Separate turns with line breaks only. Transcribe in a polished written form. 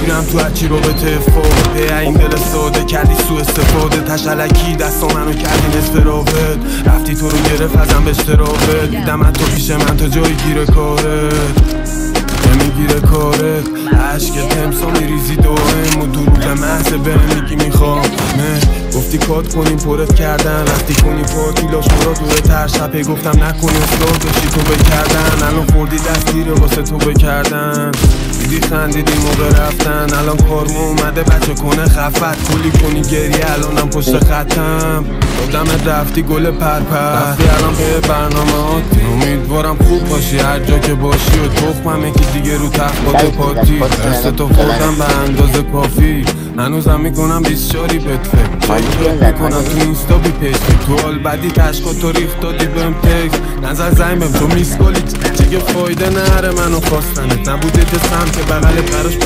میرم تو هرچی رابطه فوق این دل ساده کردی سو استفاده تشلکی دستا منو کردی نصف رابط رفتی تو رو گرفت ازم به اشترابت دیدم تو پیش من تا جایی گیره کارت نمیگیره کارت عشق تمسا میریزی دائم و دروغ محض به میگی میخوام گفتی کات کنیم پرت کردن رفتی کنی پارتی لاش مرا دوره تر شبه گفتم نکنی اصلاح بشی تو بکردن الان خوردی دست گیره واسه تو بکردن دیدی خندیدی موقع رفتن الان کارمو اومده بچه کنه خفت کلی کنی گریه الانم پشت خطم دادمت رفتی گل پرپر رفتی الان به برنامه هاتی امیدوارم خوب باشی هر جا که باشی و تخمم یکی دیگه رو تخت با تو پاتی دست تو خوردم به اندازه کافی هنوزم میکنم 20 شاری بهت فکر میکنم تو اینستا بی پیشی تو حال بدی تشکا تو ریخت دادی بهم تکس نظر زنگ بهم تو میسکالی چگه فایده نره منو خواستنت نبوده که سمت بغل براش